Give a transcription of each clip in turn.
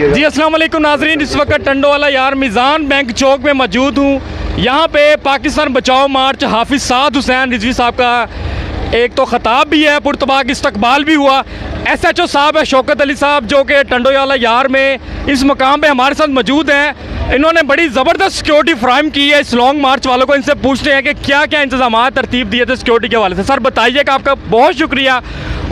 कीजिएगा। जी अस्सलाम वालेकुम नाजरीन, इस वक्त टंडोवाला यार मिज़ान बैंक चौक में मौजूद हूँ। यहाँ पे पाकिस्तान बचाओ मार्च हाफिज़ साद हुसैन रिजवी साहब का एक तो ख़ताब भी है, पुरतबाक इस्तकबाल भी हुआ। SHO साहब है शौकत अली साहब, जो कि टंडोवाला यार में इस मकाम पे हमारे साथ मौजूद हैं। इन्होंने बड़ी ज़बरदस्त सिक्योरिटी फ्राहम की है इस लॉन्ग मार्च वालों को। इनसे पूछते हैं कि क्या क्या इंतजाम तरतीब दिए थे सिक्योरिटी के हवाले से। सर बताइएगा, आपका बहुत शुक्रिया।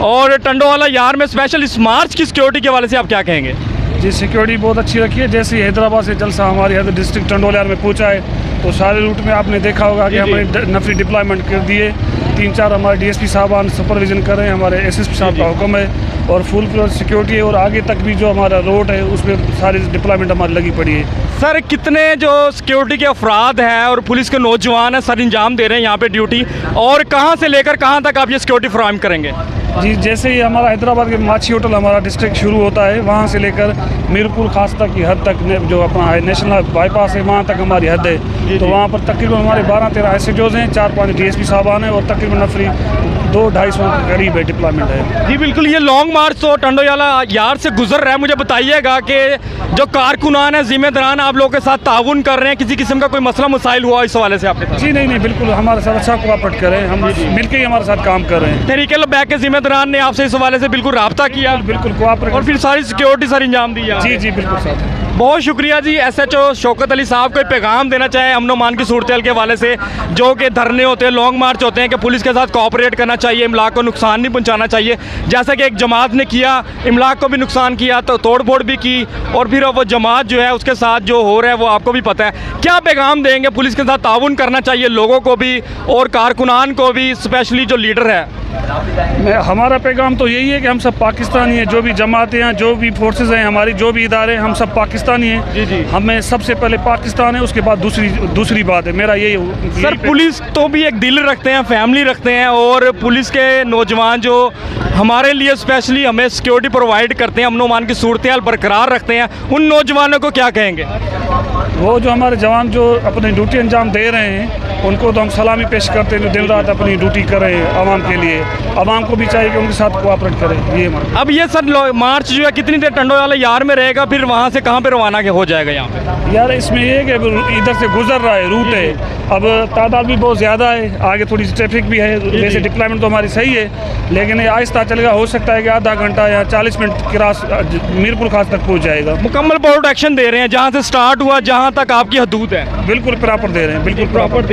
और टंडोवाला यार में स्पेशल इस मार्च की सिक्योरिटी के हवाले से आप क्या कहेंगे? जी सिक्योरिटी बहुत अच्छी रखी है। जैसे ही हैदराबाद से जलसा हमारे यहाँ डिस्ट्रिक्ट टंडोला में पहुँचा है तो सारे रूट में आपने देखा होगा कि हमने नफरी डिप्लॉयमेंट कर दिए। 3-4 हमारे DSP साहबान सुपरविजन कर रहे हैं, हमारे SSP साहब का हुक्म है और फुल सिक्योरिटी है। और आगे तक भी जो हमारा रोड है उसमें सारी डिप्लॉयमेंट हमारी लगी पड़ी है। सर कितने जो सिक्योरिटी के अफराद हैं और पुलिस के नौजवान हैं सर इंजाम दे रहे हैं यहाँ पे ड्यूटी, और कहाँ से लेकर कहाँ तक आप ये सिक्योरिटी फ्राहम करेंगे? जी जैसे ही हमारा हैदराबाद के माछी होटल हमारा डिस्ट्रिक्ट शुरू होता है, वहाँ से लेकर मीरपुर खास तक की हद तक जो अपना नेशनल बाईपास है वहाँ तक हमारी हद है। तो वहाँ पर तकरीबन हमारे 12-13 SHOs हैं, 4-5 DSP साहबान हैं और तकरीबन नफरी 200-250 के करीब है डिप्लॉयमेंट है। जी बिल्कुल, ये लॉन्ग मार्च तो टंडोवाला यार से गुजर रहा है। मुझे बताइएगा कि जो कारकुनान है, जिम्मेदारान आप लोगों के साथ ताउन कर रहे हैं, किसी किस्म का कोई मसला मसाइल हुआ इस हवाले से आपके साथ? जी नहीं बिल्कुल हमारे साथ अच्छा कोऑपरेट करें, हम मिलकर ही हमारे साथ काम कर रहे हैं। तहरीक बैग के जिम्मेदारान ने आपसे इस हवाले से बिल्कुल रब्ता किया, बिल्कुल कोऑपरेट और फिर सारी सिक्योरिटी सर इंजाम दी? जी बिल्कुल सर, बहुत शुक्रिया जी। SHO शौकत अली साहब को पैगाम देना चाहें अमन मान की सूरत के हवाले से, जो कि धरने होते हैं, लॉन्ग मार्च होते हैं, कि पुलिस के साथ कोऑपरेट करना चाहिए, इमलाक को नुकसान नहीं पहुंचाना चाहिए। जैसा कि एक जमात ने किया, इमलाक को भी नुकसान किया, तो तोड़ फोड़ भी की, और फिर वो जमात जो है उसके साथ जो हो रहा है वो आपको भी पता है। क्या पैगाम देंगे? पुलिस के साथ ताउन करना चाहिए लोगों को भी और कारकुनान को भी, स्पेशली जो लीडर है। हमारा पैगाम तो यही है कि हम सब पाकिस्तानी हैं, जो भी जमातें हैं, जो भी फोर्सेस हैं, हमारी जो भी इदारे हैं, हम सब पाकिस्तानी हैं। जी जी, हमें सबसे पहले पाकिस्तान है, उसके बाद दूसरी बात है। मेरा यही सर पुलिस तो भी एक दिल रखते हैं, फैमिली रखते हैं, और पुलिस के नौजवान जो हमारे लिए स्पेशली हमें सिक्योरिटी प्रोवाइड करते हैं, अमन मान की सूरत हाल बरकरार रखते हैं, उन नौजवानों को क्या कहेंगे? वो जो हमारे जवान जो अपनी ड्यूटी अंजाम दे रहे हैं उनको तो हम सलामी पेश करते हैं, जो दिन रात अपनी ड्यूटी कर रहे हैं आवाम के लिए। आवाम को भी चाहिए कि उनके साथ कोऑपरेट करें। ये अब ये सर मार्च जो है कितनी देर टंडोवाला यार में रहेगा, फिर वहाँ से कहाँ पे रवाना हो जाएगा यहाँ पे? यार इसमें ये है कि इधर से गुजर रहा है, रूट है, अब तादाद भी बहुत ज़्यादा है, आगे थोड़ी सी ट्रैफिक भी है। वैसे डिप्लॉयमेंट तो हमारी सही है, लेकिन ये आहिस्ता चलेगा। हो सकता है कि आधा घंटा या 40 मिनट के मीरपुर खास तक पहुँच जाएगा। मुकम्मल प्रोटेक्शन दे रहे हैं, जहाँ से स्टार्ट हुआ जहाँ तक आपकी हदूद है? बिल्कुल प्रॉपर दे रहे हैं, बिल्कुल प्रॉपर।